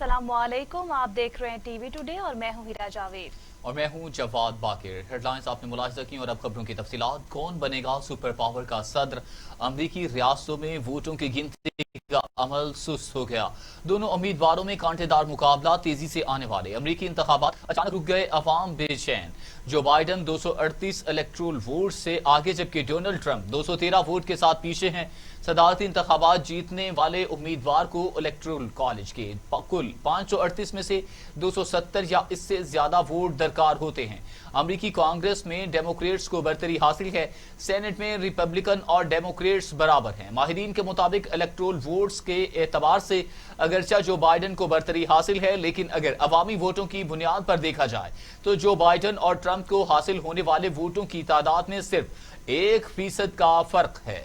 अस्सलाम वालेकुम। आप देख रहे हैं टीवी टुडे और मैं हूं हीरा जावेद। और मैं हूं जवाद बाकिर। हेडलाइंस आपने मुलाहिजा की और अब खबरों की तफसीलात। कौन बनेगा सुपर पावर का सदर? अमरीकी रियासतों में वोटों की गिनती का अमल सुस्त हो गया। दोनों उम्मीदवारों में कांटेदार मुकाबला। तेजी से आने वाले अमरीकी इंतखाबात अचानक रुक गए, अवाम बेचैन। जो बाइडन 238 इलेक्ट्रोल वोट से आगे जबकि डोनाल्ड ट्रंप 213 वोट के साथ पीछे हैं। सदारती इंतखाबात जीतने वाले उम्मीदवार को इलेक्ट्रोल कॉलेज के कुल 538 में से 270 या इससे ज्यादा वोट दरकार होते हैं। अमरीकी कांग्रेस में डेमोक्रेट्स को बरतरी हासिल है। सेनेट में रिपब्लिकन और डेमोक्रेट्स बराबर हैं। माहिरीन के मुताबिक इलेक्ट्रोल वोट्स के एतबार से अगरचा जो बाइडन को बरतरी हासिल है, लेकिन अगर अवामी वोटों की बुनियाद पर देखा जाए तो जो बाइडन और ट्रंप को हासिल होने वाले वोटों की तादाद में सिर्फ 1% का फर्क है।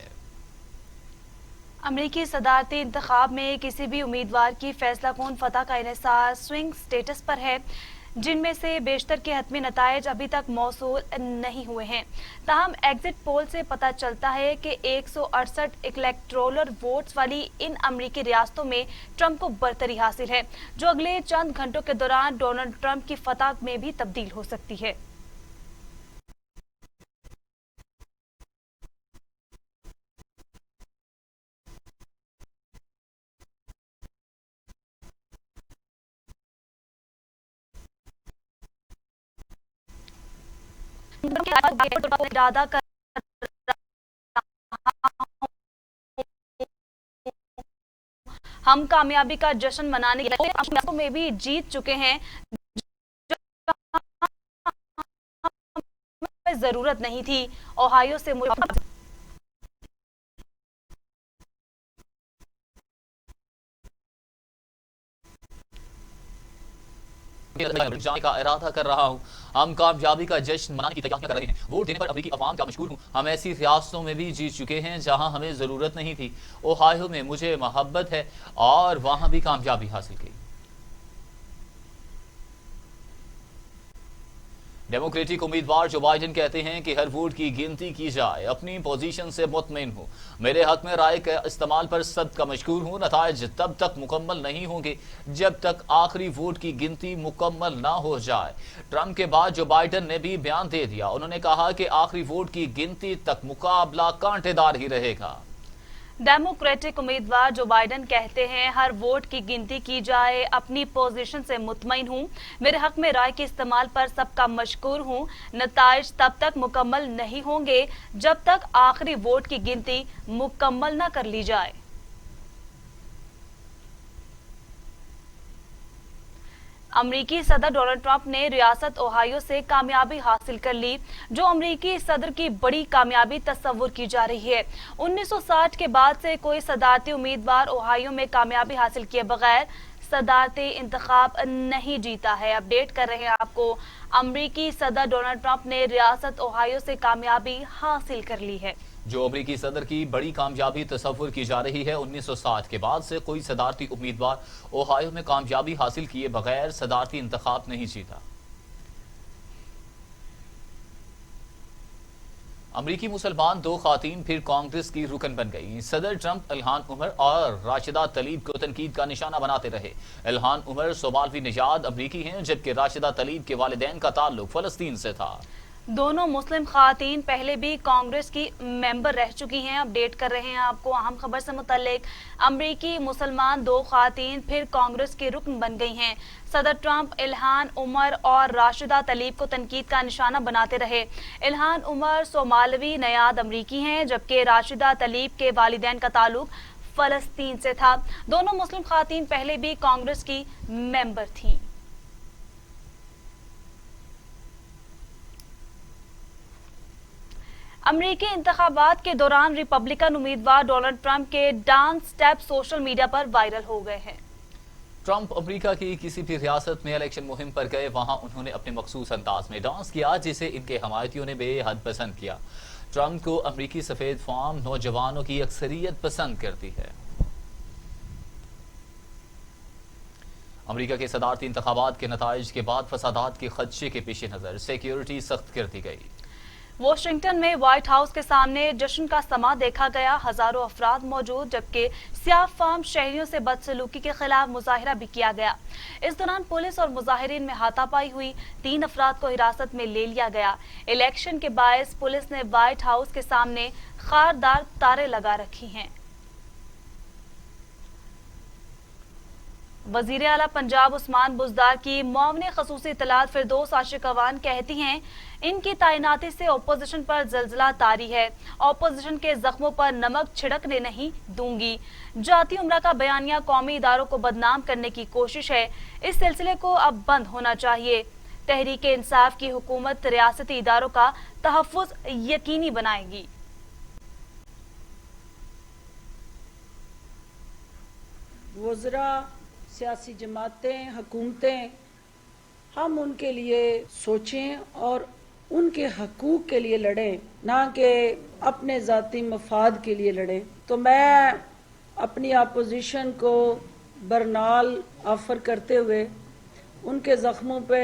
अमरीकी सदारती इंतखाब में किसी भी उम्मीदवार की फैसला कौन फतह का इन्हिसार स्विंग स्टेटस पर है, जिनमें से बेशतर के हतमी नतायज अभी तक मौसूल नहीं हुए हैं। ताहम एग्जिट पोल से पता चलता है कि 168 इलेक्टोरल वोट्स वाली इन अमरीकी रियासतों में ट्रंप को बरतरी हासिल है, जो अगले चंद घंटों के दौरान डोनाल्ड ट्रंप की फतह में भी तब्दील हो सकती है। इरादा कर हम कामयाबी का जश्न मनाने के लिए में भी जीत चुके हैं, जरूरत नहीं थी। ओहायो से जाने का इरादा कर रहा हूं। हम कामयाबी का जश्न मनाने की तैयारियां कर रहे हैं। वोट देने पर अमरीकी अवाम का मशहूर हूं। हम ऐसी रियासतों में भी जीत चुके हैं जहां हमें जरूरत नहीं थी। ओहायो में मुझे मोहब्बत है और वहां भी कामयाबी हासिल की। डेमोक्रेटिक उम्मीदवार जो बाइडन कहते हैं कि हर वोट की गिनती की जाए। अपनी पोजीशन से मुतमईन हूं। मेरे हक में राय के इस्तेमाल पर सख्त का मशकूर हूं। नताइज तब तक मुकम्मल नहीं होंगे जब तक आखिरी वोट की गिनती मुकम्मल ना हो जाए। ट्रंप के बाद जो बाइडन ने भी बयान दे दिया। उन्होंने कहा कि आखिरी वोट की गिनती तक मुकाबला कांटेदार ही रहेगा। डेमोक्रेटिक उम्मीदवार जो बाइडन कहते हैं हर वोट की गिनती की जाए। अपनी पोजीशन से मुतमईन हूं। मेरे हक में राय के इस्तेमाल पर सबका मशकूर हूं। नताइज तब तक मुकम्मल नहीं होंगे जब तक आखिरी वोट की गिनती मुकम्मल न कर ली जाए। अमरीकी सदर डोनाल्ड ट्रंप ने रियासत ओहायो से कामयाबी हासिल कर ली, जो अमरीकी सदर की बड़ी कामयाबी तस्वुर की जा रही है। 1960 के बाद से कोई सदारती उम्मीदवार ओहायो में कामयाबी हासिल किए बगैर सदारती इंतखाब नहीं जीता है। अपडेट कर रहे हैं आपको। अमरीकी सदर डोनाल्ड ट्रंप ने रियासत ओहायो से कामयाबी हासिल कर ली है। जो अमरीकी सदर की बड़ी कामयाबी तस्वुर की जा रही है। 1960 के बाद से कोई सदारती उम्मीदवार ओहायो में कामयाबी हासिल किए बगैर सदारती इंतखाब नहीं जीता। अमरीकी मुसलमान 2 खातीन फिर कांग्रेस की रुकन बन गई। सदर ट्रंप इल्हान उमर और राशिदा तलीब को तनकीद का निशाना बनाते रहे। इल्हान उमर सोमालवी निजाद अमरीकी हैं, जबकि राशिदा तलीब के वालिदैन का ताल्लुक फलस्तीन से था। दोनों मुस्लिम खातीन पहले भी कांग्रेस की मेंबर रह चुकी हैं। अपडेट कर रहे हैं आपको अहम खबर से मुतल्लिक। अमरीकी मुसलमान 2 खातीन फिर कांग्रेस की रुकन बन गई हैं। सदर ट्रंप इल्हान उमर और राशिदा तलीब को तनकीद का निशाना बनाते रहे। इल्हान उमर सोमालवी नयाद अमरीकी हैं, जबकि राशिदा तलीब के वालिदैन का ताल्लुक फलस्तीन से था। दोनों मुस्लिम खातीन पहले भी कांग्रेस की मेंबर थीं। अमरीकी इंतखाबात के दौरान रिपब्लिकन उम्मीदवार डोनाल्ड ट्रंप के डांस स्टेप सोशल मीडिया पर वायरल हो गए हैं। ट्रंप अमेरिका की किसी भी रियासत में इलेक्शन मुहिम पर गए, वहां उन्होंने अपने मखसूस अंदाज में डांस किया, जिसे इनके हमायतियों ने बेहद पसंद किया। ट्रंप को अमरीकी सफेद फार्म नौजवानों की अक्सरियत पसंद करती है। अमरीका के सदारती इंतखाबात के नताइज के बाद फसादात के खदशे के पेश नजर सिक्योरिटी सख्त कर दी गई। वॉशिंगटन में व्हाइट हाउस के सामने जश्न का समा देखा गया। हजारों अफराद मौजूद, जबकि सियाह फार्म शहरियों से बदसलूकी के खिलाफ मुजाहिरा भी किया गया। इस दौरान पुलिस और मुजाहिरीन में हाथापाई हुई। 3 अफराद को हिरासत में ले लिया गया। इलेक्शन के बायस पुलिस ने व्हाइट हाउस के सामने खारदार तारे लगा रखी हैं। वजीर आला पंजाब उस्मान बुज़दार की मुआवने खसूसी इत्तलात फिरदौस आशिक अवान कहती हैं, इनकी तैनाती से अपोजिशन पर जलजला तारी है। अपोजिशन के जख्मों पर नमक छिड़कने नहीं दूंगी। जाती उम्रा का बयानिया कौमी इदारों को बदनाम करने की कोशिश है। इस सिलसिले को अब बंद होना चाहिए। तहरीक इंसाफ की हुकूमत रियासती इदारों का तहफ़्फ़ुज़ यकीनी बनाएगी। वज़रा, सियासी जमातें, हुकूमतें, हम उनके लिए सोचें और उनके हकूक़ के लिए लड़ें, ना कि अपने ज़ाती मफाद के लिए लड़ें। तो मैं अपनी अपोजिशन को बरनाल ऑफ़र करते हुए उनके ज़ख्मों पे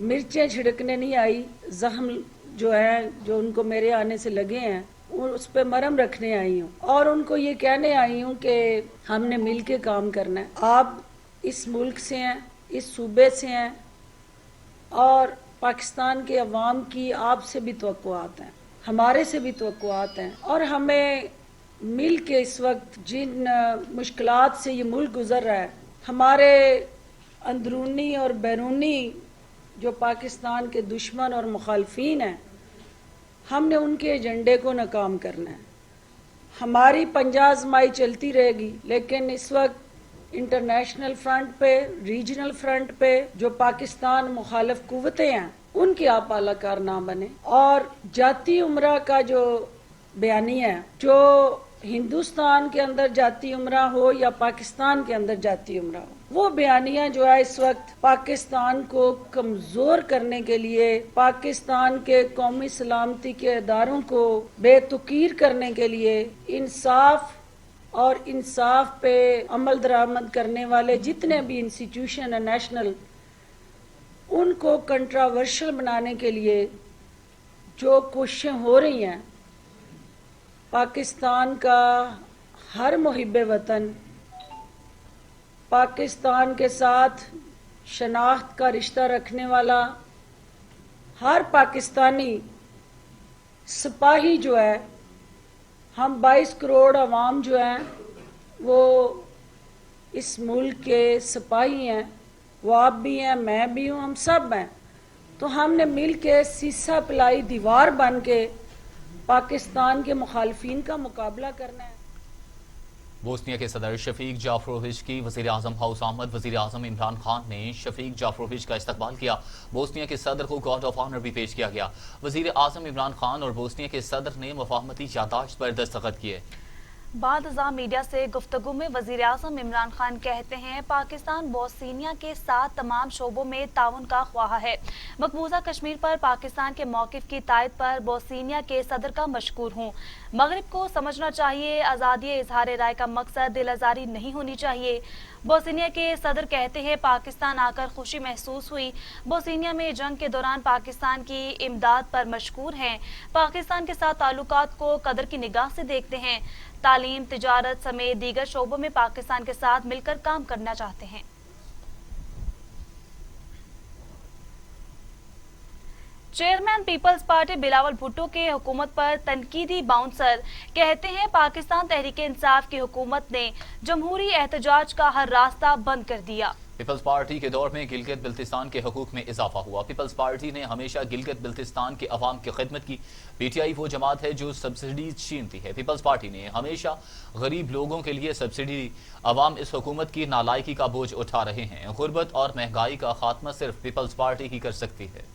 मिर्चें छिड़कने नहीं आई। ज़ख्म जो है, जो उनको मेरे आने से लगे हैं, उस पर मरहम रखने आई हूँ और उनको ये कहने आई हूँ कि हमने मिल के काम करना है। आप इस मुल्क से हैं, इस सूबे से हैं और पाकिस्तान के अवाम की आपसे भी तवक्कुआत हैं, हमारे से भी तवक्कुआत हैं और हमें मिल के इस वक्त जिन मुश्किलात से ये मुल्क गुज़र रहा है, हमारे अंदरूनी और बैरूनी जो पाकिस्तान के दुश्मन और मुखालफीन हैं, हमने उनके एजेंडे को नाकाम करना है। हमारी पंजा आज़माई चलती रहेगी, लेकिन इस वक्त इंटरनेशनल फ्रंट पे, रीजनल फ्रंट पे जो पाकिस्तान मुखालिफ कुव्वतें हैं, उनके आप आलाकार ना बने और जाती उम्रा का जो बयानिया है, जो हिंदुस्तान के अंदर जाती उम्रा हो या पाकिस्तान के अंदर जाती उम्रा हो, वो बयानिया जो है इस वक्त पाकिस्तान को कमज़ोर करने के लिए, पाकिस्तान के कौमी सलामती के इदारों को बेतुकीर करने के लिए, इंसाफ और इंसाफ पे अमल दरामद करने वाले जितने भी इंस्टीट्यूशन है नेशनल, उनको कंट्रावर्शियल बनाने के लिए जो कोशिशें हो रही हैं, पाकिस्तान का हर मुहिब्बे वतन पाकिस्तान के साथ शनाख्त का रिश्ता रखने वाला हर पाकिस्तानी सिपाही जो है, हम 22 करोड़ अवाम जो हैं वो इस मुल्क के सिपाही हैं, वो आप भी हैं, मैं भी हूँ, हम सब हैं। तो हमने मिल के सीसा पिलाई दीवार बन के पाकिस्तान के मुखालफीन का मुकाबला करना है। बोस्निया के सदर शफीक जाफरोविच की वज़ीर आज़म हाउस आमद। वज़ीर आज़म इमरान खान ने शफीक जाफरोविच का इस्तकबाल किया। बोस्निया के सदर को गार्ड ऑफ ऑनर भी पेश किया गया। वज़ीर आज़म इमरान खान और बोस्निया के सदर ने मुफाहमती यादाश्त पर दस्तखत किए। बाद मीडिया से गुफ्तगू में वज़ीर आज़म इमरान खान कहते हैं, पाकिस्तान बोस्निया के साथ तमाम शोबों में ताउन का ख्वाह है। मकबूजा कश्मीर पर पाकिस्तान के मौक़िफ़ की तायद पर बोस्निया के सदर का मशकूर हूँ। मगरिब को समझना चाहिए, आज़ादी इजहार राय का मकसद दिल आज़ारी नहीं होनी चाहिए। बोस्निया के सदर कहते हैं, पाकिस्तान आकर खुशी महसूस हुई। बोस्निया में जंग के दौरान पाकिस्तान की इमदाद पर मशकूर हैं। पाकिस्तान के साथ ताल्लुकात को कदर की निगाह से देखते हैं। तालीम, तिजारत समेत दीगर शोबों में पाकिस्तान के साथ मिलकर काम करना चाहते हैं। Chairman peoples party Bilawal Bhutto के हुकूमत पर तनकीदी बाउंसर कहते हैं, पाकिस्तान तहरीक इंसाफ की हुकूमत ने जमहूरी एहतजाज का हर रास्ता बंद कर दिया। पीपल्स पार्टी के दौर में गिलगित बिल्तिस्तान के हकूक में इजाफा हुआ। पीपल्स पार्टी ने हमेशा गिलगित बिल्तिस्तान के अवाम की खिदमत की। पीटीआई वो जमात है जो सब्सिडी छीनती है। पीपल्स पार्टी ने हमेशा गरीब लोगों के लिए सब्सिडी। अवाम इस हुकूमत की नालायकी का बोझ उठा रहे हैं। गुर्बत और महंगाई का खात्मा सिर्फ पीपल्स पार्टी ही कर सकती है।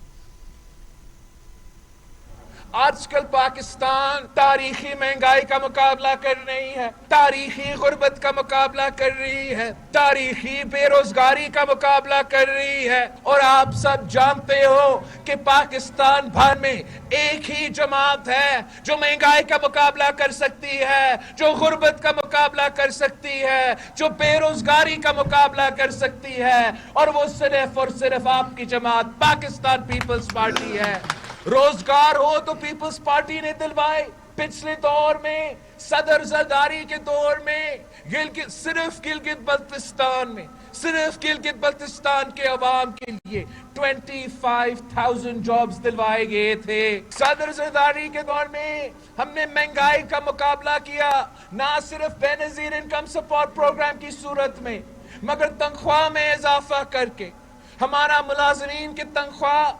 आजकल पाकिस्तान तारीखी महंगाई का मुकाबला कर रही है, तारीखी गुर्बत का मुकाबला कर रही है, तारीखी बेरोजगारी का मुकाबला कर रही है। और आप सब जानते हो कि पाकिस्तान भर में एक ही जमात है जो महंगाई का मुकाबला कर सकती है, जो गुर्बत का मुकाबला कर सकती है, जो बेरोजगारी का मुकाबला कर सकती है, और वो सिर्फ और सिर्फ आपकी जमात पाकिस्तान पीपल्स पार्टी है। रोजगार हो तो पीपल्स पार्टी ने दिलवाए। पिछले दौर में सदर जरदारी के दौर में सिर्फ गिलगित बल्तिस्तान में, सिर्फ गिलगित बल्तिस्तान के अवाम के लिए 25,000 जॉब्स दिलवाए गए थे। सदर जरदारी के दौर में हमने महंगाई का मुकाबला किया, ना सिर्फ बेनजीर इनकम सपोर्ट प्रोग्राम की सूरत में, मगर तनख्वाह में इजाफा करके हमारा मुलाजमीन की तनख्वाह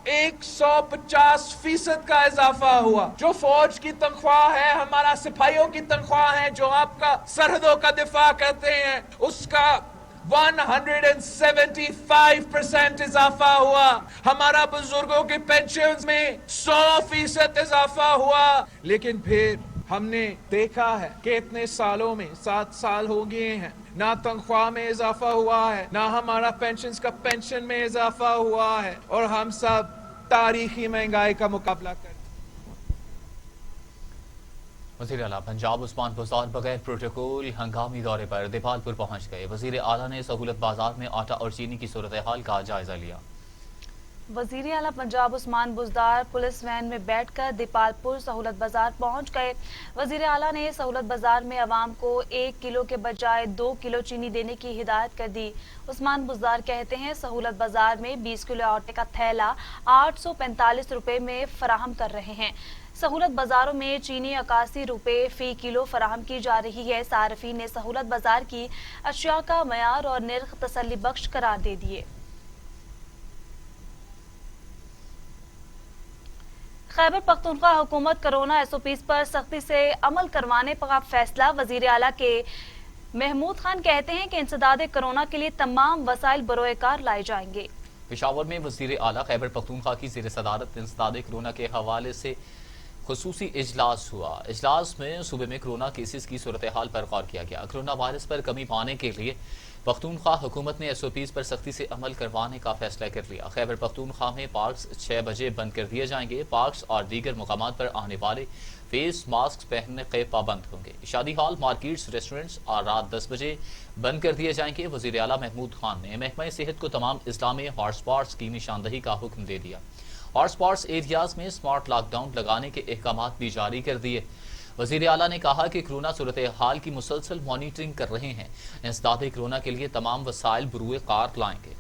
150% का इजाफा हुआ। जो फौज की तनख्वाह है, हमारा सिपाहियों की तनख्वाह है, जो आपका सरहदों का दिफा करते हैं, उसका 175% इजाफा हुआ। हमारा बुजुर्गों के पेंशन में 100% इजाफा हुआ। लेकिन फिर हमने देखा है कि इतने सालों में 7 साल हो गए हैं, ना तनख्वाह में इजाफा हुआ है, ना हमारा पेंशन में इजाफा हुआ है, और हम सब तारीखी महंगाई का मुकाबला कर। वज़ीर आला पंजाब उस्मान बुज़दार बगैर प्रोटोकॉल हंगामी दौरे पर देपालपुर पहुंच गए। वज़ीर आला ने सहूलत बाजार में आटा और चीनी की सूरत हाल का जायजा लिया। वज़ीर आला पंजाब उस्मान बुज़दार पुलिस वैन में बैठकर देपालपुर सहूलत बाजार पहुंच गए। वज़ीर आला ने सहूलत बाजार में आवाम को 1 किलो के बजाय 2 किलो चीनी देने की हिदायत कर दी। उस्मान बुज़दार कहते हैं सहूलत बाजार में 20 किलो आटे का थैला 845 रुपए में फराहम कर रहे हैं। सहूलत बाजारों में चीनी 81 रुपए फी किलो फराहम की जा रही है। सार्फिन ने सहूलत बाजार की अशिया का मयार और निर्ख तसल्ली बख्श करार दे दिए। खैबर पख्तूनख्वा हुकूमत कोरोना SOPs पर सख्ती से अमल करवाने का फैसला। वजीर आला के महमूद खान कहते हैं कि इंसदाद कोरोना के लिए तमाम वसाइल बरोएकार लाए जाएंगे। पेशावर में वजीर आला खैबर पख्तूनख्वा की ज़ेर सदारत इंसदाद कोरोना के हवाले से खुसूसी इजलास हुआ। इजलास में सूबे में कोरोना केसेस की सूरत हाल पर गौर किया गया। कोरोना वायरस पर कमी पाने के लिए पख्तूनख्वा हुकूमत ने SOPs पर सख्ती से अमल करवाने का फैसला कर लिया। खैबर पख्तूनख्वा में पार्क्स 6 बजे बंद कर दिए जाएंगे। पार्क्स और दीगर मुकामात पर आने वाले फेस मास्क पहनने के पाबंद होंगे। शादी हॉल, मार्केट्स, रेस्टोरेंट्स और रात 10 बजे बंद कर दिए जाएंगे। वज़ीर आला महमूद खान ने महकमा सेहत को तमाम इस्लामी हॉटस्पॉट्स की निशानदही का हुक्म दे दिया। हॉटस्पॉट्स एरियाज में स्मार्ट लॉकडाउन लगाने के अहकामात भी जारी कर दिए। वज़ीर आला ने कहा कि कोरोना सूरत हाल की मुसलसल मॉनिटरिंग कर रहे हैं। इंसदाद कोरोना के लिए तमाम वसाइल बरूए कार लाएंगे।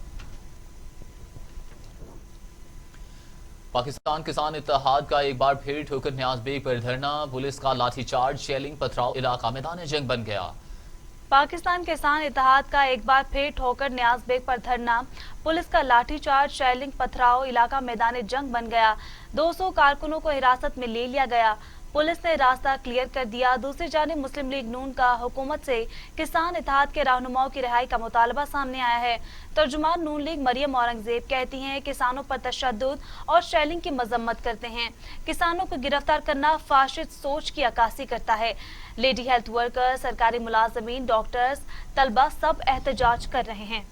पाकिस्तान किसान इत्तेहाद का एक बार फिर ठोकर न्याज बेग पर धरना, पुलिस का लाठीचार्ज, शेलिंग, पथराव, इलाका मैदान जंग बन गया। पाकिस्तान किसान इत्तेहाद का एक बार फिर ठोकर न्याज बेग पर धरना, पुलिस का लाठीचार्ज, शेलिंग, पथराव, इलाका मैदान जंग बन गया। 200 कारकुनों को हिरासत में ले लिया गया। पुलिस ने रास्ता क्लियर कर दिया। दूसरी जानिब मुस्लिम लीग नून का हुकूमत से किसान इत्तेहाद के रहनुमाओं की रिहाई का मुतालबा सामने आया है। तर्जुमान नून लीग मरियम औरंगजेब कहती हैं किसानों पर तशद्दुद और शेलिंग की मजम्मत करते हैं। किसानों को गिरफ्तार करना फाशिस्ट सोच की अक्कासी करता है। लेडी हेल्थ वर्कर, सरकारी मुलाजमीन, डॉक्टर्स, तलबा सब एहतजाज कर रहे हैं।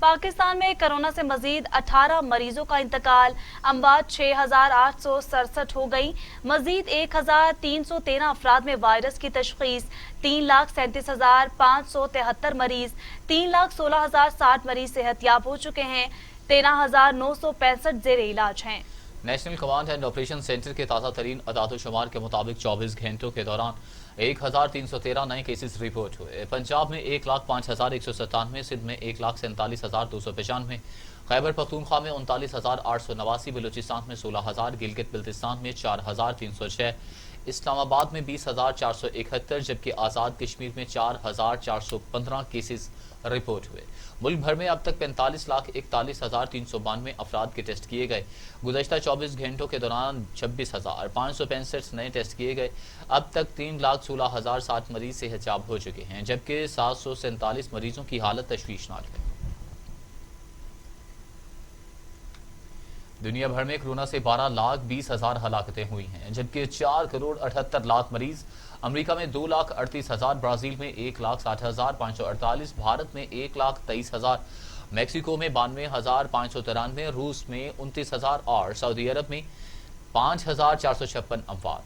पाकिस्तान में कोरोना से मजीद 18 मरीजों का इंतकाल, अमवात 6,867 हो गई। मजीद 1,313 अफराद में वायरस की तशखीस। 3,37,573 मरीज, 3,16,060 मरीज सेहतयाब हो चुके हैं। 13,965 जेर इलाज हैं। National command and operation centre के ताज़ा तरीन अदाद-ओ-शुमार के मुताबिक 24 घंटों के दौरान 1,313 नए केसेस रिपोर्ट हुए। पंजाब में 1,05,197, सिंध में 1,47,295, खैबर पख्तूनख्वा में 39,889, बलूचिस्तान में 16,000, गिलगित बिल्तिस्तान में 4,306, इस्लामाबाद में 20,471, जबकि आज़ाद कश्मीर में 4,415 केसेस रिपोर्ट हुए। मुल्क भर में अब तक 45,41,392 अफराद के टेस्ट किए गए। गुज़श्ता 24 घंटों के दौरान 26,565 नए टेस्ट किए गए। अब तक 3,16,060 मरीज सेहतयाब हो चुके हैं, जबकि 747 मरीजों की हालत तशवीशनाक है। दुनिया भर में कोरोना से 12,20,000 हलाकतें हुई हैं, जबकि 4,78,00,000 मरीज। अमेरिका में 2,38,000, ब्राजील में 1,60,548, भारत में 1,23,000, मैक्सिको में 92,593, रूस में 29,000 और सऊदी अरब में 5,456 अमवात।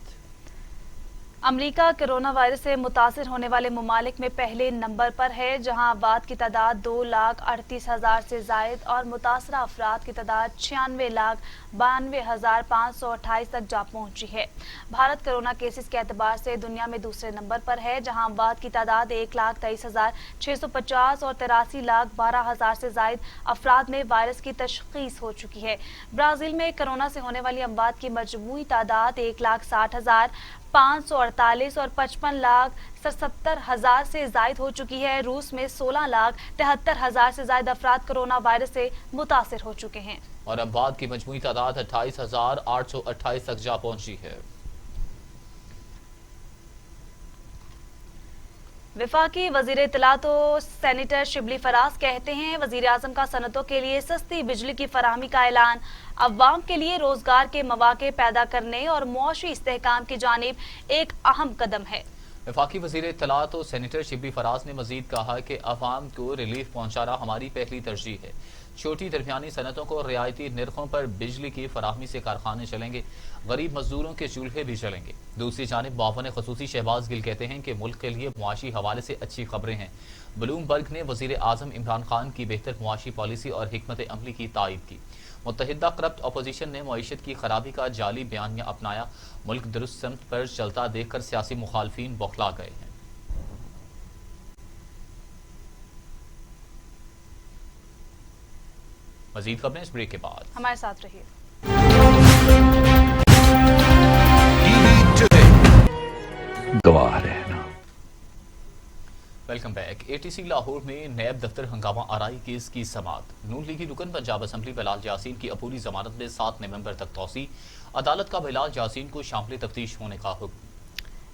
अमेरिका कोरोना वायरस से मुतासिर होने वाले ममालिक में पहले नंबर पर है, जहां अफवाद की तादाद 2,38,000 से जायद और मुतासरा अफराद की तादाद 96,92,528 तक जा पहुंची है। भारत कोरोना केसेस के एतबार से दुनिया में दूसरे नंबर पर है, जहां अफवाद की तादाद 1,23,650 और 83,12,000 से जायद अफराद में वायरस की तशखीस हो चुकी है। ब्राजील में कोरोना से होने वाली अमवात की मजमूई तादाद 1,60,548 और 55,77,000 से जायद हो चुकी है। रूस में 16,73,000 से जायद अफराद कोरोना वायरस से मुतासिर हो चुके हैं और अमवात की मजमूई तादाद 28,828 तक जा पहुंची है। वफाकी वजीर इत्तलात सेनेटर शिबली फराज कहते हैं, वजीर आजम का सनतों के लिए सस्ती बिजली की फराहमी का ऐलान अवाम के लिए रोजगार के मौके पैदा करने और मुआशी इस्तेहकाम की जानिब एक अहम कदम है। वफाकी वजीर इत्तलात सेनेटर शिबली फराज ने मजीद कहा कि अवाम को रिलीफ पहुंचाना हमारी पहली तरजीह है। छोटी दरमियानी सनतों को रियायती निर्खों पर बिजली की फराहमी से कारखाने चलेंगे, गरीब मजदूरों के चूल्हे भी चलेंगे। दूसरी जानिब मुआवन खुसूसी शहबाज गिल कहते हैं कि मुल्क के लिए मुआशी हवाले से अच्छी खबरें हैं। ब्लूमबर्ग ने वजीर आजम इमरान खान की बेहतर मुआशी पॉलिसी और हिकमत अमली की तायद की। मुत्तहिदा करप्ट अपोजिशन ने मईशत की खराबी का जाली बयानिया अपनाया। मुल्क दुरुस्त समत पर चलता देखकर सियासी मुखालफीन बौखला गए हैं। मजीद खबरें इस ब्रेक के बाद। हमारे साथ रहिए। गवाह रहना। Welcome back. एटीसी लाहौर में नैब दफ्तर हंगामा आराई केस की समाअत। नून लीगी रुकन पंजाब असम्बली बिलाल यासीन की अपूरी जमानत में 7 नवंबर तक तौसी। अदालत का बिलाल यासीन को शामिल तफ्तीश होने का हुक्म।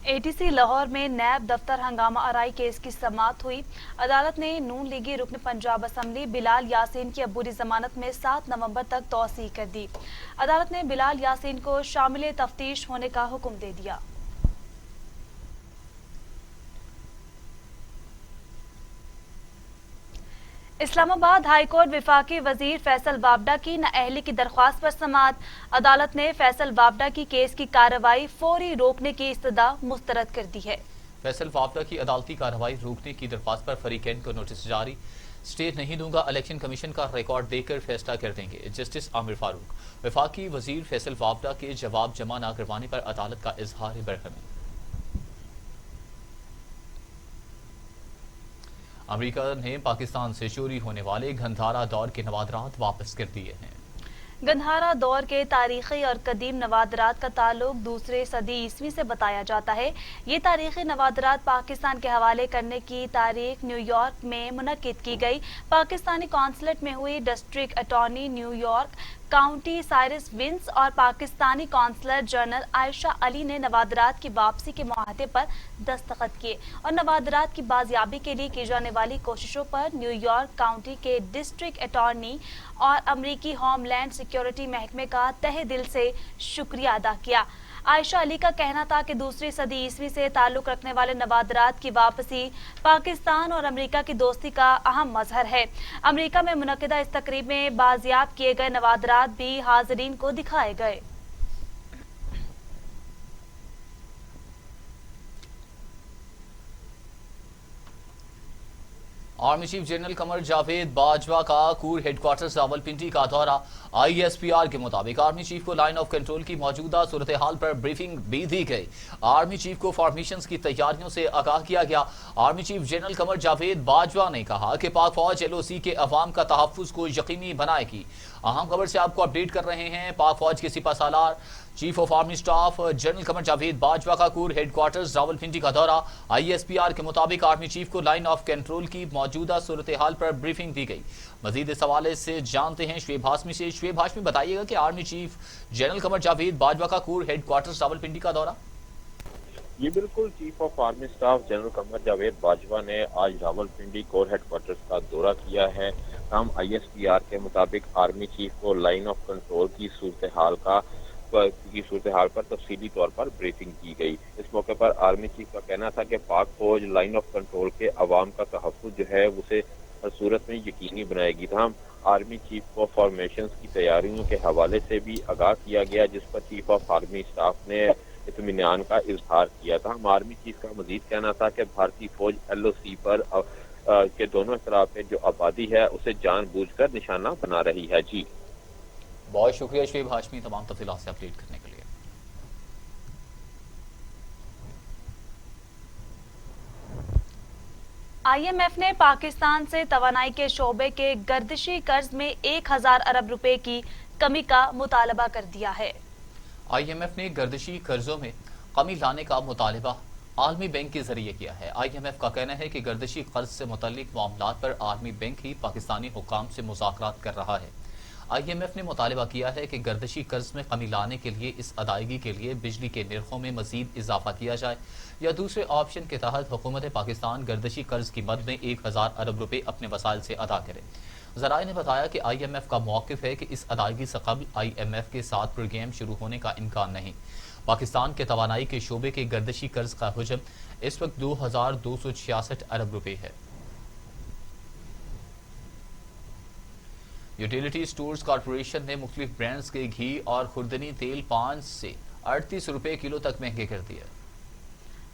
एटीसी लाहौर में नैब दफ्तर हंगामा आराई केस की समाअत हुई। अदालत ने नून लीगी रुकन पंजाब असम्बली बिलाल यासीन की अबूरी जमानत में 7 नवंबर तक तौसी कर दी। अदालत ने बिलाल यासीन को शामिल तफ्तीश होने का हुक्म दे दिया। इस्लामाबाद हाईकोर्ट विफाकी वजीर फैसल वाबडा की नाअहली की दरख्वास्त पर समाअत। अदालत ने फैसल वाबडा की केस की कार्रवाई फौरी रोकने की इस्तदा मुस्तरद कर दी है। फैसल वाबडा की अदालती कार्रवाई रोकने की दरख्वास्त पर फरीकैन को नोटिस जारी। स्टे नहीं दूंगा, इलेक्शन कमीशन का रिकॉर्ड देकर फैसला कर देंगे, जस्टिस आमिर फारूक। वफाकी वजीर फैसल वाबडा के जवाब जमा न करवाने पर अदालत का इजहार बरहमी। अमेरिका ने पाकिस्तान से चोरी होने वाले गंधारा दौर के नवादरात वापस कर दिए हैं। गंधारा दौर के तारीखी और कदीम नवादरात का ताल्लुक दूसरे सदी ईस्वी से बताया जाता है। ये तारीखी नवादरात पाकिस्तान के हवाले करने की तारीख न्यूयॉर्क में मुनक्किद की गई। पाकिस्तानी कौंसलेट में हुई district attorney New York county Cyrus Vance और पाकिस्तानी कौंसलर जनरल आयशा अली ने नवादरात की वापसी के मुआहदे पर दस्तखत किए और नवादरात की बाजियाबी के लिए की जाने वाली कोशिशों पर न्यूयॉर्क काउंटी के डिस्ट्रिक्ट अटॉर्नी और अमरीकी होमलैंड सिक्योरिटी महकमे का तहे दिल से शुक्रिया अदा किया। आयशा अली का कहना था कि दूसरी सदी ईस्वी से ताल्लुक रखने वाले नवादरात की वापसी पाकिस्तान और अमेरिका की दोस्ती का अहम मजहर है। अमेरिका में मुनक्किदा इस तकरीब में बाजियाब किए गए नवादरात भी हाजिरीन को दिखाए गए। Army chief general Qamar Javed Bajwa का कोर हेडक्वार्टर्स रावलपिंडी का दौरा। ISPR के मुताबिक आर्मी चीफ को लाइन ऑफ कंट्रोल की मौजूदा सूरत हाल पर ब्रीफिंग भी दी गई। आर्मी चीफ को फॉर्मेशंस की तैयारियों से आगाह किया गया। Army chief general Qamar Javed Bajwa ने कहा कि पाक फौज LOC के अवाम का तहफ्फुज को यकीनी बनाएगी। अहम खबर से आपको अपडेट कर रहे हैं। पाक फौज के सिपह सालार chief of army staff general Qamar Javed Bajwa का कोर हेडक्वार्टर्स रावलपिंडी का दौरा। ISPR के मुताबिक आर्मी चीफ को लाइन ऑफ कंट्रोल की मौजूदा सूरत हाल पर ब्रीफिंग दी गई। मजीद इस हवाले से जानते हैं शुएब हाशमी से। शुएब हाशमी, बताइएगा कि army chief general Qamar Javed Bajwa का कोर हेडक्वार्टर्स रावलपिंडी का दौरा। ये बिल्कुल chief of army staff general Qamar Javed Bajwa ने आज रावलपिंडी कोर हेडक्वार्टर्स का दौरा किया है। हम ISPR के मुताबिक आर्मी चीफ को लाइन ऑफ कंट्रोल की सूरत हाल पर तफसीली तौर पर ब्रीफिंग की गई। इस मौके पर आर्मी चीफ का कहना था कि पाक फौज लाइन ऑफ कंट्रोल के अवाम का तहफ्फुज जो है उसे हर सूरत में यकीनी बनाएगी। तमाम आर्मी चीफ को फॉर्मेशंस की तैयारियों के हवाले से भी आगाह किया गया, जिस पर चीफ ऑफ आर्मी स्टाफ ने اطمینان کا اظہار کیا تھا. آرمی چیف کا مزید کہنا تھا کہ بھارتی فوج LOC پر کے دونوں اطراف میں جو آبادی ہے اسے جان بوجھ کر نشانہ بنا رہی ہے. جی بہت شکریہ شعیب ہاشمی تمام تفصیلات سے اپڈیٹ کرنے کے لیے. IMF نے پاکستان سے توانائی کے شعبے کے گردشی قرض میں 1000 ارب روپے کی کمی کا مطالبہ کر دیا ہے. IMF نے گردشی قرضوں میں کمی لانے کا مطالبہ عالمی بینک کے ذریعے کیا ہے. IMF کا کہنا ہے کہ گردشی قرض سے متعلق معاملات پر عالمی بینک ہی پاکستانی حکام سے مذاکرات کر رہا ہے. IMF نے مطالبہ کیا ہے کہ گردشی قرض میں کمی لانے کے لیے اس ادائیگی کے لیے بجلی کے نرخوں میں مزید اضافہ کیا جائے یا دوسرے آپشن کے تحت حکومت پاکستان گردشی قرض کی مد میں 1000 ارب روپے اپنے وسائل سے ادا کرے. ذرائع نے بتایا کہ IMF کا موقف ہے کہ اس ادائیگی سے قبل IMF کے ساتھ پروگرام شروع ہونے کا امکان نہیں. پاکستان کے توانائی کے شعبے کے گردشی قرض کا حجم اس وقت 2266 ارب روپے ہے. یوٹیلیٹی سٹورز کارپوریشن نے مختلف برانڈز کے گھی اور خوردنی تیل 5 سے 38 روپے کلو تک مہنگے کر دیے.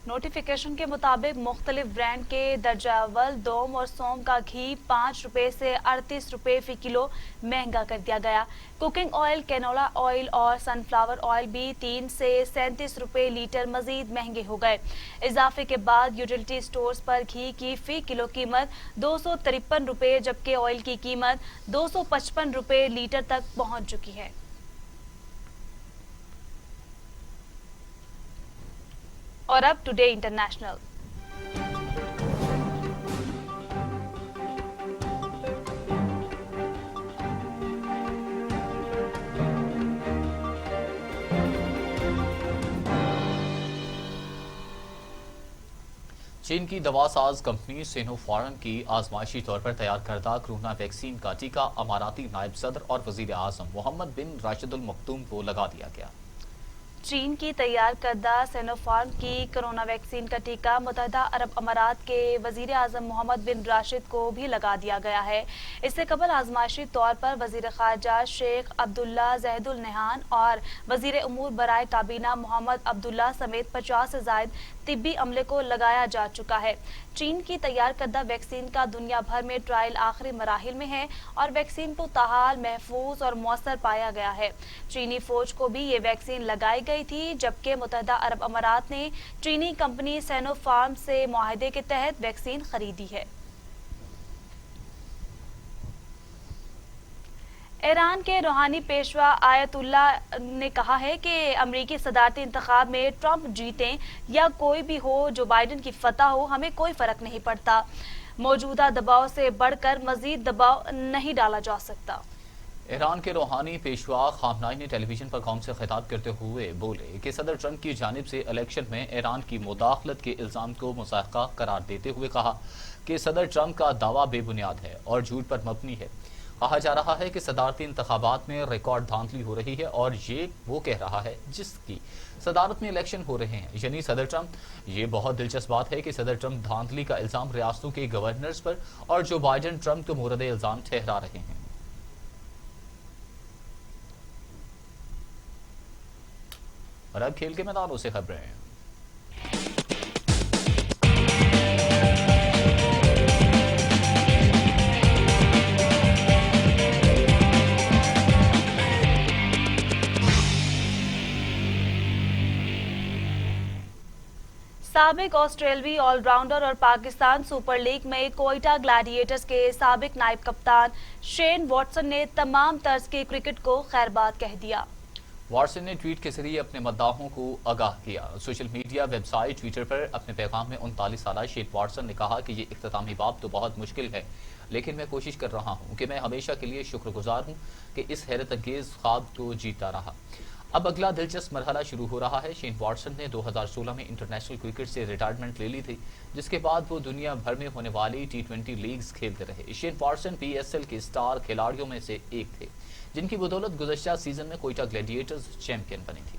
نوٹیفیکیشن کے مطابق مختلف برانڈ کے درجہ اول، دوم اور سوم کا گھی 5 روپے سے 38 روپے فی کلو مہنگا کر دیا گیا. کوکنگ آئل، کینولا آئل اور سن فلاور آئل بھی 3 سے 37 روپے لیٹر مزید مہنگے ہو گئے. اضافے کے بعد یوٹیلیٹی سٹورز پر گھی کی فی کلو قیمت 253 روپے جبکہ آئل کی قیمت 255 روپے لیٹر تک پہنچ چکی ہے. اور اب ٹوڈے انٹرنیشنل. چین کی دوا ساز کمپنی سینو فارم کی آزمائشی طور پر تیار کردہ کرونا ویکسین کا ٹیکہ اماراتی نائب صدر اور وزیر اعظم محمد بن راشد المختوم کو لگا دیا گیا. چین کی تیار کردہ سینوفارم کی کرونا ویکسین کا ٹیکہ متحدہ عرب امارات کے وزیر اعظم محمد بن راشد کو بھی لگا دیا گیا ہے. اس سے قبل آزمائشی طور پر وزیر خارجہ شیخ عبداللہ زاہد النہیان اور وزیر امور برائے کابینہ محمد عبداللہ سمیت 50 سے زائد طبی عملے کو لگایا جا چکا ہے. چین کی تیار کردہ ویکسین کا دنیا بھر میں ٹرائل آخری مراحل میں ہے اور ویکسین کو تاحال محفوظ اور مؤثر پایا گیا ہے. چینی فوج کو بھی یہ ویکسین لگائی گئی تھی جبکہ متحدہ عرب امارات نے چینی کمپنی سینو فارم سے معاہدے کے تحت ویکسین خریدی ہے. ایران کے روحانی پیشوا آیت اللہ نے کہا ہے کہ امریکی صدارتی انتخاب میں ٹرمپ جیتیں یا کوئی بھی ہو، جو بائیڈن کی فتح ہو، ہمیں کوئی فرق نہیں پڑتا. موجودہ دباؤ سے بڑھ کر مزید دباؤ نہیں ڈالا جا سکتا. ایران کے روحانی پیشوا خامنائی نے ٹیلی ویژن پر قوم سے خطاب کرتے ہوئے بولے کہ صدر ٹرمپ کی جانب سے الیکشن میں ایران کی مداخلت کے الزام کو مضحکہ قرار دیتے ہوئے کہا کہ صدر ٹرمپ کا دعویٰ بے بنیاد ہے اور جھوٹ پر مبنی ہے. کہا جا رہا ہے کہ صدارتی انتخابات میں ریکارڈ دھاندلی ہو رہی ہے اور یہ وہ کہہ رہا ہے جس کی صدارت میں الیکشن ہو رہے ہیں، یعنی صدر ٹرمپ. یہ بہت دلچسپ بات ہے کہ صدر ٹرمپ دھاندلی کا الزام ریاستوں کے گورنرز پر اور جو بائیڈن ٹرمپ کو مورد الزام ٹھہرا رہے ہیں. اور اب کھیل کے میدانوں سے خبریں. سابق آسٹریلوی آل راؤنڈر اور پاکستان سپر لیگ میں کوئٹہ گلیڈیٹرز کے سابق نائب کپتان شین واٹسن نے تمام طرز کی کرکٹ کو خیرباد کہہ دیا. واٹسن نے ٹویٹ کے ذریعے اپنے مداحوں کو آگاہ کیا. Social media website Twitter پر اپنے پیغام میں 39 سالہ شین واٹسن نے کہا کہ یہ اختتامی باب تو بہت مشکل ہے، لیکن میں کوشش کر رہا ہوں کہ میں ہمیشہ کے لیے شکر گزار ہوں کہ اس حیرت انگیز خواب کو جیتا رہا. اب اگلا دلچسپ مرحلہ شروع ہو رہا ہے. شین واٹسن نے 2016 میں انٹرنیشنل کرکٹ سے ریٹائرمنٹ لے لی تھی، جس کے بعد وہ دنیا بھر میں ہونے والی T20 لیگز کھیلتے رہے. شین واٹسن PSL کے سٹار کھلاڑیوں میں سے ایک تھے جن کی بدولت گزشتہ سیزن میں کوئٹہ گلیڈیٹرز چیمپئن بنی تھی.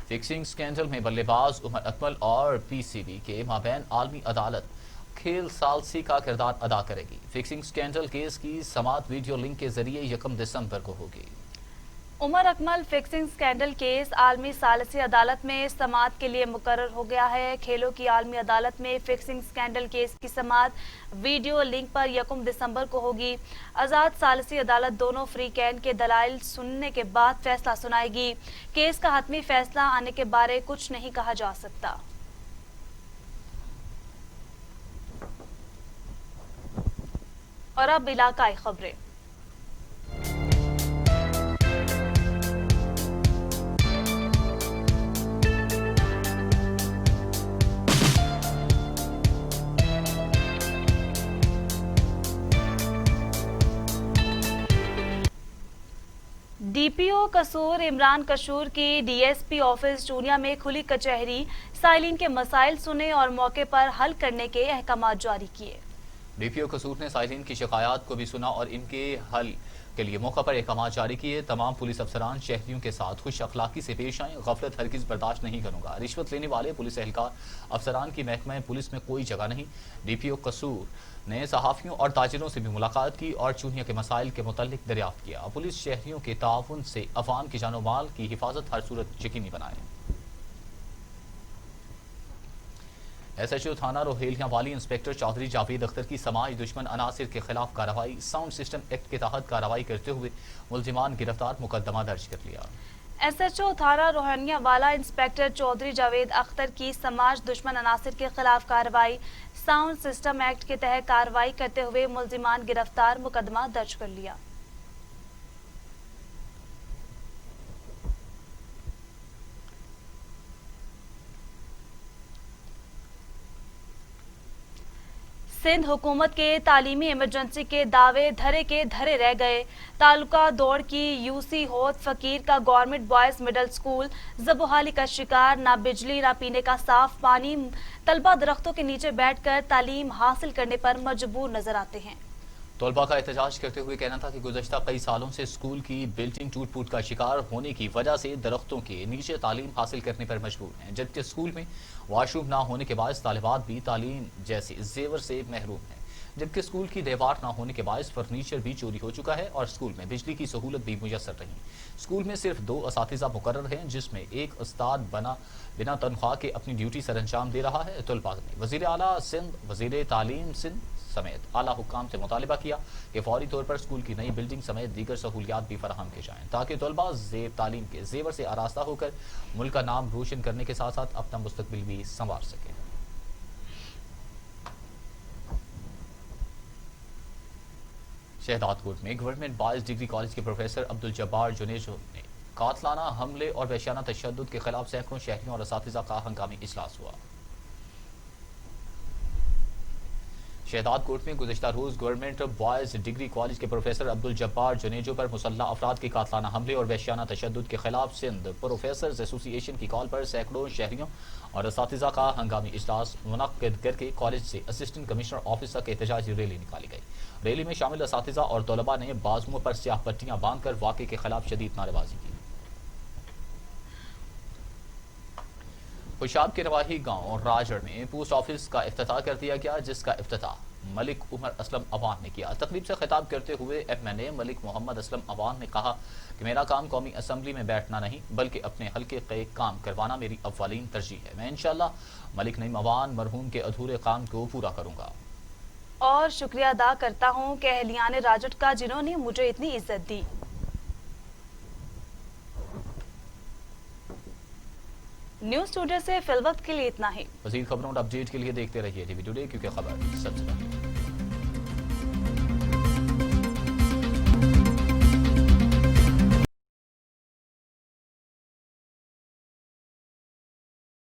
فکسنگ سکینڈل میں بلے باز عمر اکمل اور PCB کے مابین عالمی عدالت کھیل ثالثی کا کردار ادا کرے گی. فکسنگ سکینڈل کیس کی سماعت ویڈیو لنک کے ذریعے 1 دسمبر کو ہوگی. Umar Akmal fixing scandal case आलमी सालिसी अदालत में समाअत के लिए मुकर्रर हो गया है। खेलों की आलमी अदालत में फिक्सिंग स्कैंडल केस की समाअत वीडियो लिंक पर 1 दिसंबर को होगी। आज़ाद सालिसी अदालत दोनों फ्री कैन के दलाइल सुनने के बाद फैसला सुनाएगी। केस का हतमी फैसला आने के बारे कुछ नहीं कहा जा सकता। और अब इलाकाई खबरें। डीपीओ कसूर इमरान कशूर की डीएसपी ऑफिस चूनिया में खुली कचहरी, साइलिन के मसाइल सुने और मौके पर हल करने के अहकाम जारी किए। डीपीओ कसूर ने साइलिन की शिकायत को भी सुना और इनके हल के लिए मौका पर अहकाम जारी किए। तमाम पुलिस अफसरान शहरियों के साथ खुश अखलाकी से पेश आए। गफलत हरगिज बर्दाश्त नहीं करूंगा। रिश्वत लेने वाले पुलिस एहलकार अफसरान की महकमा पुलिस में कोई जगह नहीं। डीपीओ कसूर ने सहाफियों और ताजिरों से भी मुलाकात की और चूनिया के मसाइल के मुतल्लिक दरियाफ्त किया। पुलिस शहरियों के ताउन से अवाम की जानो माल की हिफाजत हर सूरत यकीनी बनाए। एसएचओ थाना रोहेलिया वाली इंस्पेक्टर चौधरी जावेद अख्तर की समाज दुश्मन अनासिर के खिलाफ कार्रवाई। साउंड सिस्टम एक्ट के तहत कार्रवाई करते हुए मुलजिमान गिरफ्तार, मुकदमा दर्ज कर लिया। एसएचओ थाना रोहनिया वाला इंस्पेक्टर चौधरी जावेद अख्तर की समाज दुश्मन अनासिर के खिलाफ कार्रवाई। साउंड सिस्टम एक्ट के तहत कार्रवाई करते हुए मुलजिमान गिरफ्तार, मुकदमा दर्ज कर लिया। सिंध हुकूमत के तालीमी इमरजेंसी के दावे धरे के धरे रह गए। तालुका दौड़ की यूसी होत फकीर का गवर्नमेंट बॉयज मिडिल स्कूल ज़बोहाली का शिकार। ना बिजली ना पीने का साफ पानी। तलबा दरख्तों के नीचे बैठकर तालीम हासिल करने पर मजबूर नजर आते हैं। तलबा का एहतजाज करते हुए कहना था कि गुज़श्ता कई सालों से स्कूल की बिल्डिंग टूट फूट का शिकार होने की वजह से दरख्तों के नीचे तालीम हासिल करने पर मजबूर हैं, जबकि स्कूल में वाशरूम ना होने के बायस तालिबात भी तालीम जैसे जेवर से महरूम हैं, जबकि स्कूल की दीवार ना होने के बायस फर्नीचर भी चोरी हो चुका है और स्कूल में बिजली की सहूलत भी मुयसर नहीं। स्कूल में सिर्फ 2 असातिज़ा मुकर्रर हैं, जिसमें एक उस्ताद बिना तनख्वाह के अपनी ड्यूटी सर अंजाम दे रहा है। तलबा ने वज़ीर आला सिंध, वज़ीर तालीम सिंध समेत आला हुक्काम से मुतालिबा किया कि फौरी तौर पर स्कूल की नई बिल्डिंग समेत दीगर सहूलियात भी फराहम की जाएं, ताकि तलबा ज़ेर तालीम के जेवर से आरास्ता होकर मुल्क का नाम रोशन करने के साथ साथ अपना मुस्तकबिल भी संवार सकें। शहदादकोट में गवर्नमेंट बॉयज डिग्री कॉलेज के प्रोफेसर अब्दुल जब्बार जुनेजो ने कातलाना हमले और वहशियाना तशद्दुद के खिलाफ सैकड़ों शहरियों और असातिज़ा का हंगामी इजलास हुआ। शहदादकोट में गुज़श्ता रोज गवर्नमेंट बॉयज डिग्री कॉलेज के प्रोफेसर अब्दुल जब्बार जुनेजो पर मुसल्लह अफराद के कातलाना हमले और वहशियाना तशद्दुद के खिलाफ सिंध प्रोफेसर्स एसोसिएशन की कॉल पर सैकड़ों शहरियों और असातिज़ा का हंगामी इजलास मुनक्किद करके कॉलेज से असिस्टेंट कमिश्नर ऑफिस तक एहतजाजी रैली निकाली गई। रैली में शामिल असातिज़ा और तलबा ने बाजुओं पर स्याह पट्टियां बांधकर वाक़े के खिलाफ शदीद नारेबाजी की। खुशाब के रवाही गांव राजड़ में पोस्ट ऑफिस का इफ्तिताह कर दिया गया, जिसका इफ्तिताह मलिक उमर असलम अवान ने किया। तकरीब से खिताब करते हुए एमएनए मलिक मोहम्मद असलम अवान ने कहा कि मेरा काम कौमी असम्बली में बैठना नहीं बल्कि अपने हल्के के काम करवाना मेरी अव्वलीन तरजीह है। मैं इंशाअल्लाह मलिक नईम अवान मरहूम के अधूरे काम को पूरा करूंगा और शुक्रिया अदा करता हूँ कि अहलियान राजड़ का जिन्होंने मुझे इतनी इज्जत दी। न्यूज़ स्टूडियो से फिल वक्त के लिए इतना ही। मज़ीद खबरों और अपडेट के लिए देखते रहिए टीवी टुडे, क्योंकि खबर सच है।